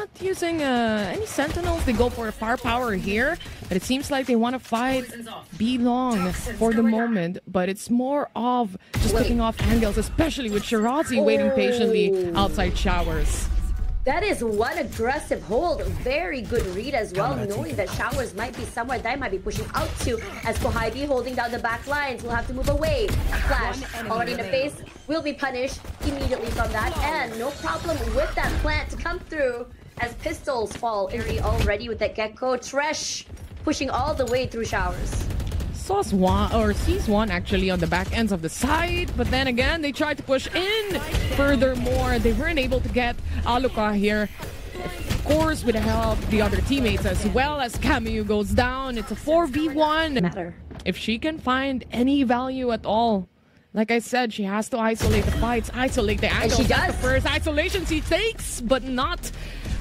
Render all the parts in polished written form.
not using any sentinels. They go for firepower here, but it seems like they want to fight B long for the moment. But it's more of just picking off angles, especially with Shirazi waiting patiently outside showers. That is one aggressive hold. Very good read as well, knowing that Showers might be somewhere that might be pushing out to, as Kohaibi holding down the back lines will have to move away. Flash already in the face, will be punished immediately from that, and no problem with that plant to come through as pistols fall already with that Gecko. Tresh pushing all the way through Showers. Sees one actually on the back ends of the side, but then again they tried to push in. Furthermore, they weren't able to get Aluka here. Of course, with the help of the other teammates as well, as Camus goes down. It's a 4v1. If she can find any value at all, like I said, she has to isolate the fights, isolate the angles. And she does. That's the first isolation she takes, but not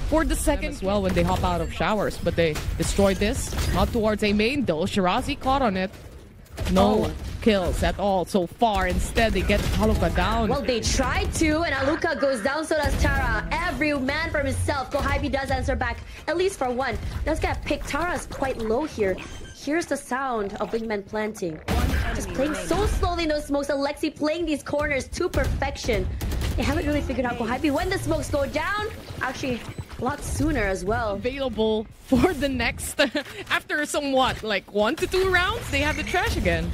for the second as well when they hop out of Showers. But they destroyed this. Not towards a main though. Shirazi caught on it. No kills at all so far. Instead, they get Aluka down. Well, they tried to, and Aluka goes down, so does Tara. Every man for himself. Kohaibi does answer back, at least for one. Does get picked. Tara's quite low here. Here's the sound of wingman planting. Just playing so slowly in those smokes. Alexi playing these corners to perfection. They haven't really figured out Kohaibi when the smokes go down. Actually, a lot sooner as well. Available for the next, after somewhat like 1 to 2 rounds, they have the trash again.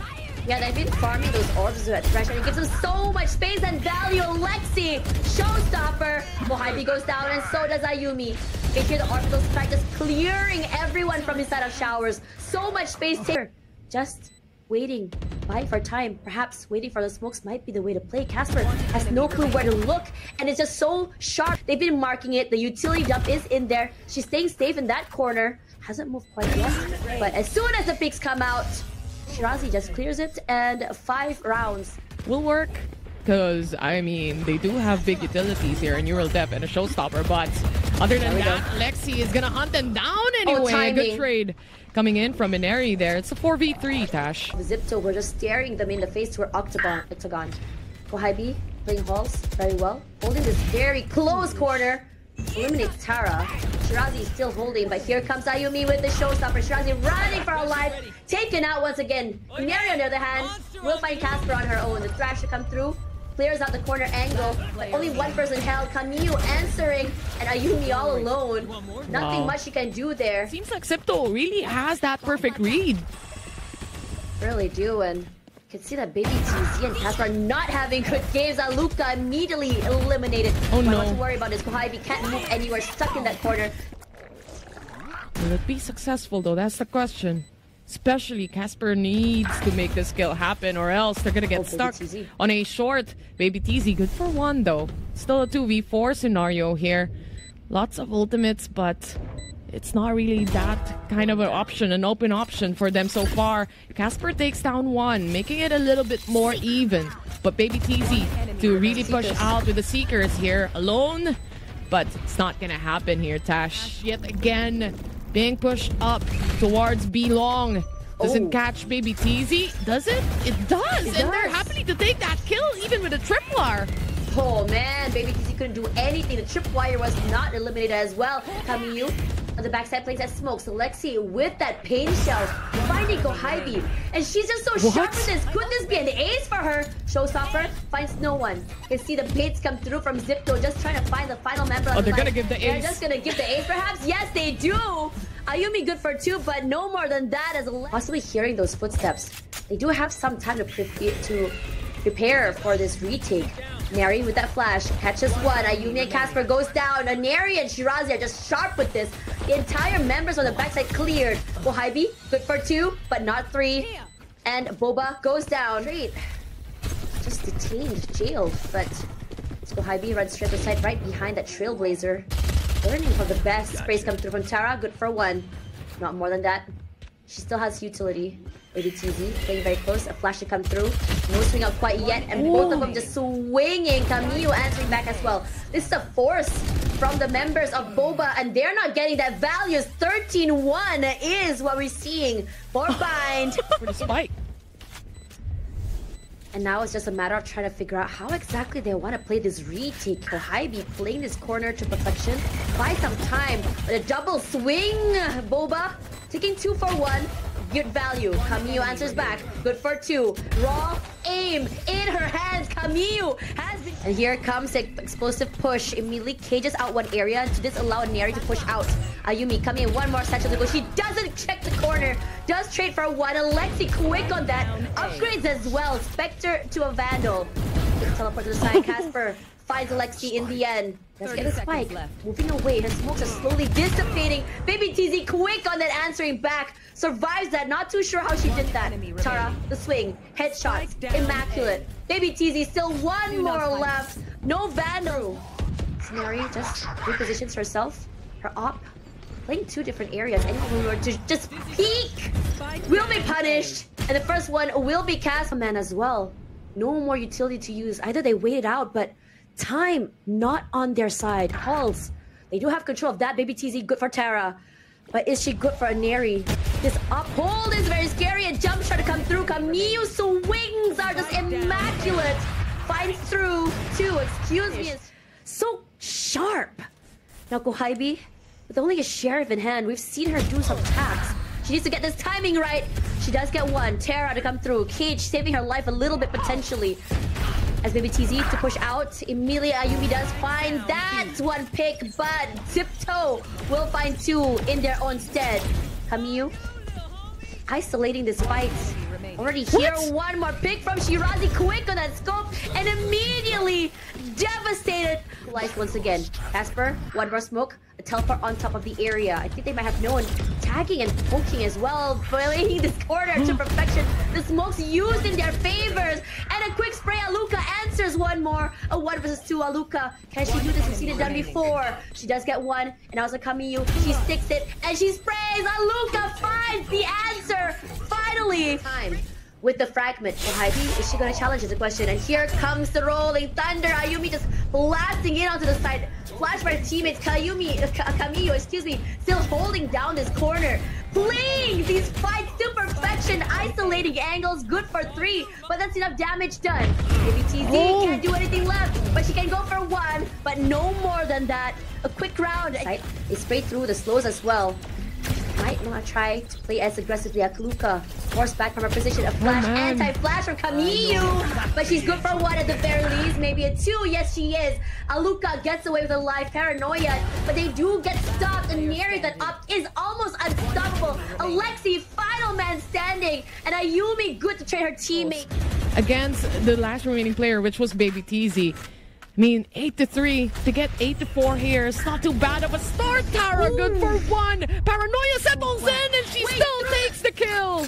Yeah, they've been farming those orbs at trash, and it gives them so much space and value. Alexi, showstopper. Kohaibi goes down, and so does Ayumi. You hear the orbital strike just clearing everyone from inside of Showers. So much space here. Just waiting, buying for time. Perhaps waiting for the smokes might be the way to play. Casper has no clue where to look, and it's just so sharp. They've been marking it. The utility dump is in there. She's staying safe in that corner. Hasn't moved quite yet, but as soon as the peaks come out, Shirazi just clears it, and 5 rounds will work. Because, I mean, they do have big utilities here in Neural Depth and a showstopper, but other than that, Lexi is gonna hunt them down anyway. Good trade coming in from Ineri there. It's a 4v3, Tash. Xipto, we're just staring them in the face to her octagon. Kohaibi playing halls very well, holding this very close corner. Eliminates Tara. Shirazi is still holding, but here comes Ayumi with the showstopper. Shirazi running for her life, taken out once again. Ineri, on the other hand, will find Casper on her own. The thrash to come through, clears out the corner angle, but only one person held. Camille answering, and Ayumi all alone. Nothing much she can do there. Seems like Xipto really has that perfect read. Really do, and you can see that Baby TZ and Casper are not having good games. Aluka immediately eliminated. Oh no. Not to worry about this. Kohaibi can't move anywhere, stuck in that corner. Will it be successful though? That's the question. Especially Casper needs to make this kill happen, or else they're gonna get stuck on a short. Baby TZ, good for one though. Still a 2v4 scenario here. Lots of ultimates, but it's not really that kind of an option, an open option for them so far. Casper takes down one, making it a little bit more even. But Baby TZ to really push out with the Seekers here alone. But it's not gonna happen here, Tash. Yet again, being pushed up towards B long. Doesn't catch Baby TZ. Does it? It does! And they're happy to take that kill, even with a tripwire. Oh man, Baby TZ couldn't do anything. The tripwire was not eliminated as well. Camille on the backside plays that smokes. Alexi with that pain shell, finding Kohaibi. And she's just so sharp with this. Could this be an ace for her? Showstopper finds no one. You can see the baits come through from Xipto, just trying to find the final member. Oh, they're gonna give the ace. They're just gonna give the ace perhaps? Yes, they do! Ayumi good for 2, but no more than that, as possibly hearing those footsteps. They do have some time to prepare for this retake. Neri with that flash catches one. Ayumi and Casper goes down. Neri and Shirazi are just sharp with this. The entire members on the backside cleared. Kohaibi good for 2, but not 3. And BOBA goes down. Great. Just detained, jailed, but Kohaibi runs straight to the side right behind that Trailblazer. Learning from the best. Sprays come through from Tara. Good for 1. Not more than that. She still has utility. Baby TZ playing very close. A flash to come through. No swing out quite yet. And both of them just swinging. Camille answering back as well. This is a force from the members of BOBA. And they're not getting that value. 13-1 is what we're seeing. For bind. For the spike. And now it's just a matter of trying to figure out how exactly they want to play this retake. Kohaibi playing this corner to perfection. Buy some time. But a double swing. BOBA taking 2 for 1. Good value. Camille answers back. Good for 2. Raw aim in her hands. Camille has been... And here comes the explosive push. Immediately cages out one area to disallow Neri to push out. Ayumi coming in. One more section to go. She doesn't check the corner. Does trade for 1. Alexi quick on that. Upgrades as well. Spectre to a Vandal. Teleport to the side. Casper finds Alexi in the end. Let's get a spike. Moving away. Her smokes are slowly dissipating. Baby TZ quick on that answering back. Survives that. Not too sure how she did that. Tara, the swing. Headshots. Immaculate. Baby TZ still 1 more left. No Vandal. Neri just repositions herself. Her op. Playing 2 different areas. Anyone who were to just peek will be punished. And the first one will be cast. Man as well. No more utility to use. Either they wait it out, but time not on their side. Halls. They do have control of that. Baby TZ good for Tara. But is she good for a Neri? This uphold is very scary. A jump shot to come through. Camille swings are just immaculate. Finds through 2. Excuse me. So sharp. Now Kohaibi, with only a sheriff in hand, we've seen her do some taps. She needs to get this timing right. She does get 1. Tara to come through. Cage saving her life a little bit potentially. As Baby TZ to push out. Immediately Ayumi does find that 1 pick, but Xipto will find 2 in their own stead. Camille isolating this fight. Already here, 1 more pick from Shirazi, quick on that scope, and immediately devastated. Life once again. Casper, 1 more smoke, a teleport on top of the area. I think they might have known tagging and poking as well, playing this corner to perfection. The smoke's used in their favors, and a quick spray. Aluka answers 1 more. A 1 versus 2. Aluka, can she do this? We've seen it done before. She does get 1, and now it's a Camille. She sticks it, and she sprays. Aluka finds the answer. Finally, time with the fragment. Kohaibi, is she going to challenge is the question. And here comes the rolling thunder. Ayumi just blasting in onto the side. Flash by her teammates. Camille, excuse me, still holding down this corner. Playing these fights to perfection. Isolating angles. Good for 3. But that's enough damage done. Maybe TZ can't do anything left. But she can go for 1. But no more than that. A quick round. They spray through the slows as well. Might not try to play as aggressively as Luca. Forced back from her position. A flash, anti-flash from Camille. But she's good for 1 at the very least. Maybe a 2. Yes, she is. Aluka gets away with a live paranoia. But they do get stopped. And Neri that up is almost unstoppable. Alexi, final man standing. And Ayumi good to trade her teammate. Against the last remaining player, which was Baby TZ. I mean, 8-3 to get 8-4 here. It's not too bad of a start. Tara, good for 1. Paranoia settles in, and she still takes the kill.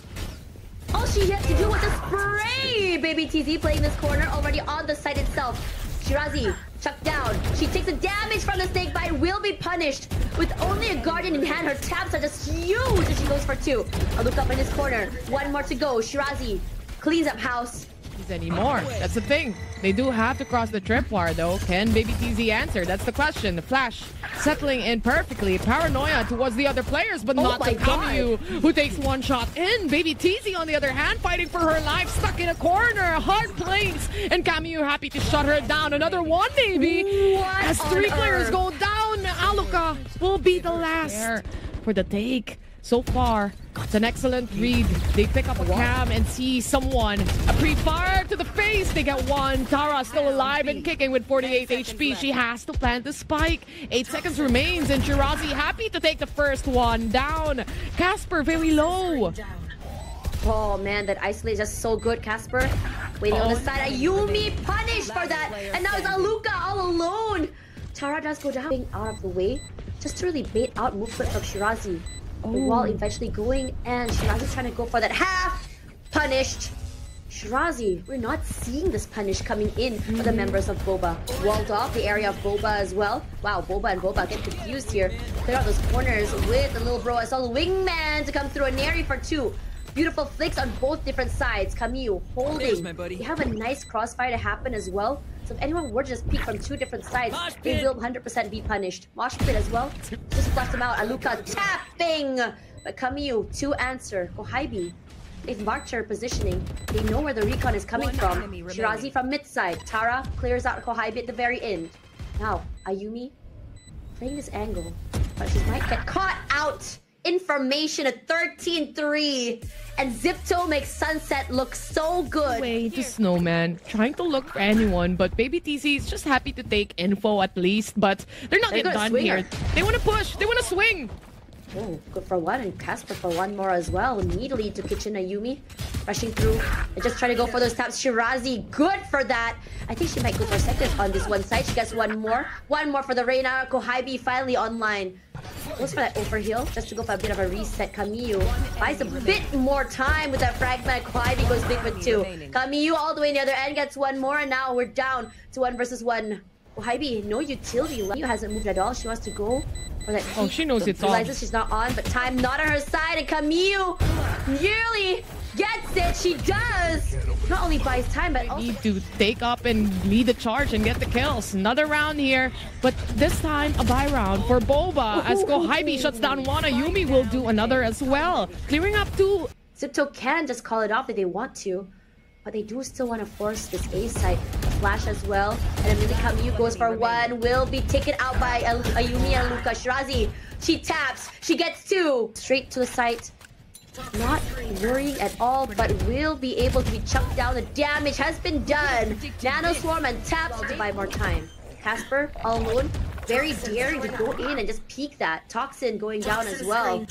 All she has to do with the spray. Baby TZ playing this corner already on the site itself. Shirazi chucked down. She takes the damage from the snake bite. Will be punished with only a guardian in hand. Her taps are just huge as she goes for 2. I'll look up in this corner. 1 more to go. Shirazi cleans up house. Anymore. That's the thing. They do have to cross the tripwire though. Can Baby TZ answer? That's the question. The flash settling in perfectly. Paranoia towards the other players, but not the Camille, who takes 1 shot in. Baby TZ on the other hand, fighting for her life, stuck in a corner. Hard place. And Camille happy to shut her down. Another 1 maybe. As 3 players go down, Aluka will be the last for the take. So far, it's an excellent read. They pick up a cam and see someone. A pre-fire to the face. They get 1. Tara still alive and kicking with 48 HP. She has to plant the spike. 8 seconds remains, and Shirazi happy to take the first one down. Casper very low. Oh man, that isolate is just so good, Casper. Waiting on the side. Ayumi punished for that. And now it's Aluka all alone. Tara does go down. Being out of the way. Just to really bait out movement from Shirazi. The wall eventually going, and Shirazi's trying to go for that half. Punished. Shirazi, we're not seeing this punish coming in for the members of BOBA. Walled off the area of BOBA as well. Wow, BOBA and BOBA get confused here. Clear out those corners with the little bro. I saw the wingman to come through. A Neri for 2. Beautiful flicks on both different sides. Camille holding. You have a nice crossfire to happen as well. So if anyone were to just peek from 2 different sides, they will 100% be punished. Mosh pit as well. Just flush them out. Aluka tapping. But Camille to answer. Kohaibi They've marked her positioning. They know where the recon is coming from. Shirazi from mid side. Tara clears out Kohaib at the very end. Now, Ayumi playing this angle, but she might get caught out. Information at 13-3. And Xipto makes Sunset look so good. Wait, the Snowman trying to look for anyone, but Baby TC is just happy to take info at least. But they're not yet done here. They want to push. They want to swing. Oh, good for one, and Casper for one more as well. Immediately to Kitchen Ayumi, rushing through and just trying to go for those taps. Shirazi, good for that. I think she might go for second on this one side. She gets one more for the Reina. Kohaib finally online. Goes for that overheal just to go for a bit of a reset. Kamiyu buys a bit more time with that fragment. Kohaib goes big with 2. Kamiyu all the way in the other end gets one more, and now we're down to 1 versus 1. Kohaib, no utility. Kamiyu hasn't moved at all. She wants to go for that. Oh, she knows it's on. Realizes she's not on, but time not on her side, and Kamiyu nearly gets it. She does. Not only buys time, but also need to take up and lead the charge and get the kills. Another round here, but this time a buy round for BOBA as Kohaib shuts down one. Ayumi will do another as well, clearing up 2. Xipto can just call it off if they want to, but they do still want to force this A side flash as well. And immediately Kamiyu goes for 1, will be taken out by Ayumi and Luca. Shirazi, she taps, she gets 2 straight to the site. Not worrying at all, but will be able to be chucked down. The damage has been done. Nano Swarm and taps to buy more time. Casper all alone, very daring to go in and just peek that. Toxin going down as well.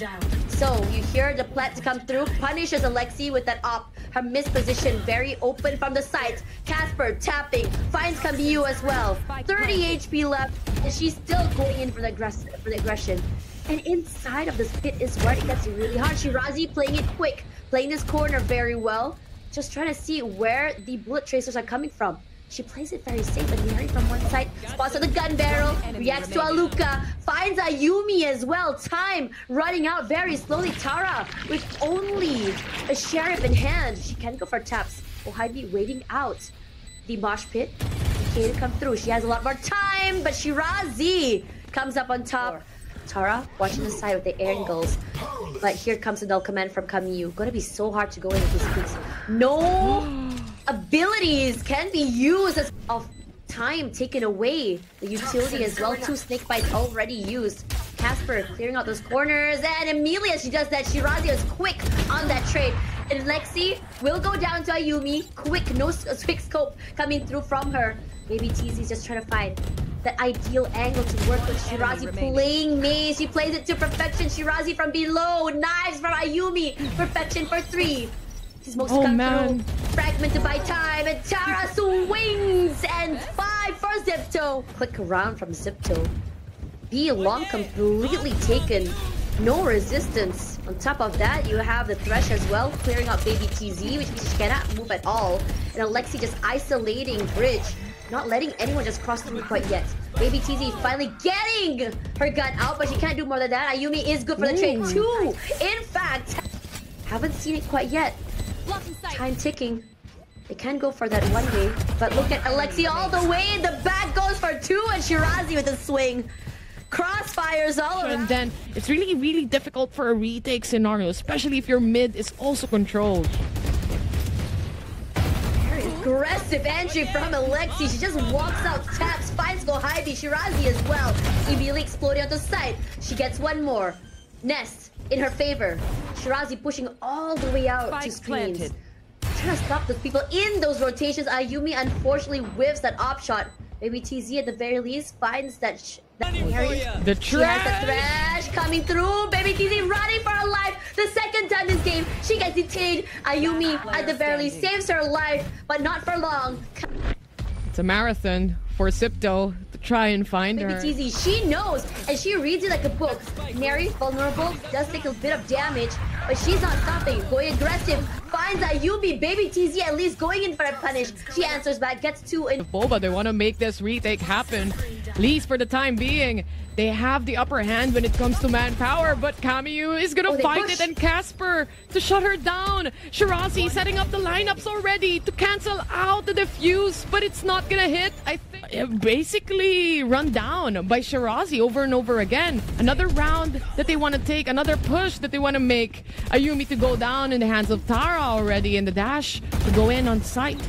So you hear the plant come through, punishes Alexi with that op. Her misposition very open from the side. Casper tapping, finds Kamiyu as well. 30 HP left, and she's still going in for the aggression. And inside of this pit is where it gets really hard. Shirazi playing it quick, playing this corner very well. Just trying to see where the bullet tracers are coming from. She plays it very safe, and Mary from one side spots on the gun barrel, reacts to Aluka, finds Ayumi as well. Time running out very slowly. Tara with only a sheriff in hand. She can go for taps. Kohaib waiting out the mosh pit. Okay, to come through. She has a lot more time, but Shirazi comes up on top. Tara watching the side with the angles, but here comes the null command from Kamiyu. Gonna be so hard to go in with these picks. No abilities can be used as of time taken away. The utility as well. 2 snake bites already used. Casper clearing out those corners, and immediately as she does that, Shirazi is quick on that trade. And Lexi will go down to Ayumi. Quick, no quick scope coming through from her. Maybe TZ's just trying to find that ideal angle to work with. Shirazi playing maze. She plays it to perfection. Shirazi from below. Knives from Ayumi. Perfection for 3. She's supposed to come through. Fragment to buy time. And Tara swings. And 5 for Xipto. Quick round from Xipto. B long completely taken. No resistance. On top of that, you have the Thresh as well, clearing out Baby TZ, which means she cannot move at all. And Alexi just isolating Bridge. Not letting anyone just cross through quite yet. Baby TZ finally getting her gun out, but she can't do more than that. Ayumi is good for the trade too. In fact, haven't seen it quite yet. Time ticking. They can go for that one way, but look at Alexi all the way. The back goes for 2, and Shirazi with a swing. Crossfires all around. And then it's really, really difficult for a retake scenario, especially if your mid is also controlled. Aggressive entry from Alexi. She just walks out, taps, finds Kohaib, Shirazi as well. Immediately exploding on the side. She gets one more. Nest in her favor. Shirazi pushing all the way out to screens. Trying to stop those people in those rotations. Ayumi unfortunately whiffs that op shot. Maybe TZ at the very least finds that the She has the Thresh coming through. Baby TZ running for her life. The second time this game, she gets detained. Ayumi at the very least saves her life, but not for long. It's a marathon for Xipto to try and find her. Baby TZ, she knows, and she reads it like a book. Mary, vulnerable, does take a bit of damage, but she's not stopping. Going aggressive, finds Ayumi. Baby TZ at least going in for a punish. She answers back, gets 2 in. BOBA, they want to make this retake happen, at least for the time being. They have the upper hand when it comes to manpower, but Kamiyu is gonna fight it, and Casper to shut her down. Shirazi setting up the lineups already to cancel out the defuse, but it's not gonna hit. I think basically run down by Shirazi over and over again. Another round that they want to take, another push that they want to make. Ayumi to go down in the hands of Tara already, in the dash to go in on site.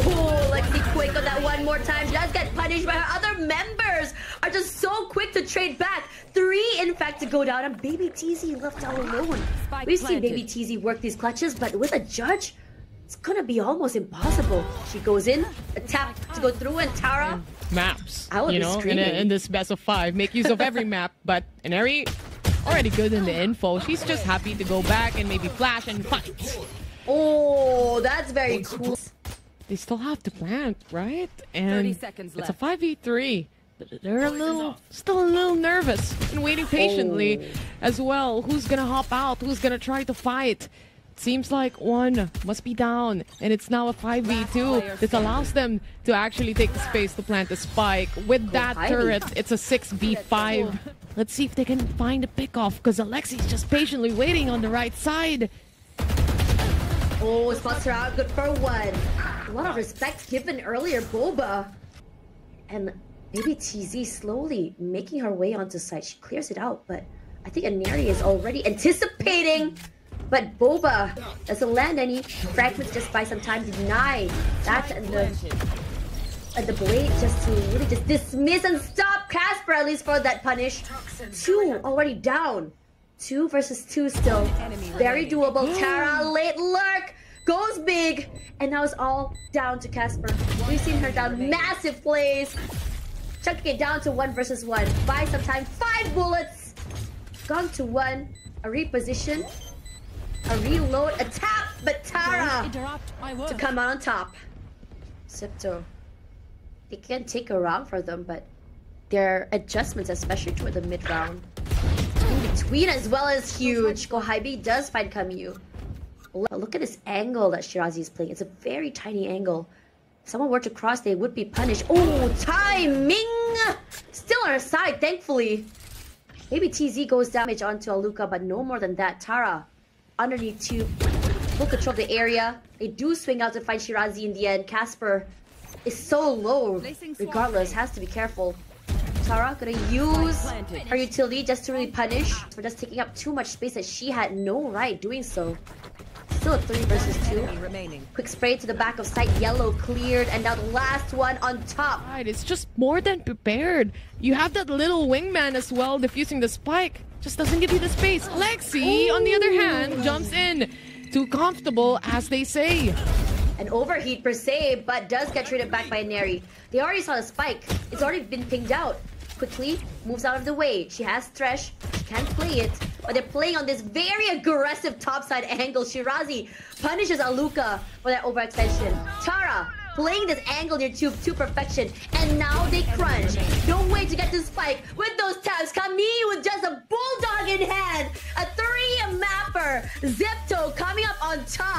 Oh, Lexi quick on that one more time. Does get punished by her other members. Are just so quick to trade back. 3, in fact, to go down. And Baby TZ left all alone. We've seen Baby TZ work these clutches, but with a judge, it's gonna be almost impossible. She goes in, a tap to go through, and Tara... Maps, I would you be know, screaming. in this best of 5. Make use of every map, but Inari already good in the info. She's just happy to go back and maybe flash and fight. Oh, that's very cool. They still have to plant, right? And 30 seconds it's a left. 5v3. But they're still a little nervous and waiting patiently as well. Who's gonna hop out? Who's gonna try to fight? Seems like one must be down, and it's now a 5v2. This allows them to actually take the space to plant the spike. With that turret, it's a 6v5. Let's see if they can find a pick-off, because Alexi's just patiently waiting on the right side. Oh, spots her out. Good for 1. A lot of respect given earlier, BOBA. And maybe TZ slowly making her way onto site. She clears it out, but I think Inari is already anticipating. But BOBA doesn't land any fragments just by some time to deny that, and the blade just to really just dismiss and stop Casper, at least for that punish. 2 already down. 2 versus 2 still. Very doable. Tara, late lurk, goes big, and now it's all down to Casper. We've seen her down massive plays. Chunking it down to 1 versus 1. Buy some time. 5 bullets. Gone to 1. A reposition. A reload. A tap. But Tara to come out on top. Xipto. They can take a round for them, but their adjustments, especially toward the mid round, in between as well as huge. Gohaibi does find Kamyu. Look at this angle that Shirazi is playing. It's a very tiny angle. If someone were to cross, they would be punished. Oh, timing! Still on her side, thankfully. Maybe TZ goes damage onto Aluka, but no more than that. Tara, underneath tube, full control of the area. They do swing out to find Shirazi in the end. Casper is so low, regardless. Has to be careful. Tara gonna use her utility just to really punish for just taking up too much space that she had no right doing so. Still a 3 versus 2. Quick spray to the back of site. Yellow cleared, and now the last one on top. Right, it's just more than prepared. You have that little wingman as well, defusing the spike. Just doesn't give you the space. Lexi, on the other hand, jumps in. Too comfortable, as they say. An overheat per se, but does get traded back by Inari. They already saw the spike. It's already been pinged out. Quickly moves out of the way. She has Thresh. She can't play it, but they're playing on this very aggressive topside angle. Shirazi punishes Aluka for that overextension. Tara playing this angle near tube to perfection, and now they crunch. No way to get to spike with those taps. Camille with just a bulldog in hand. A 3 mapper. Xipto coming up on top.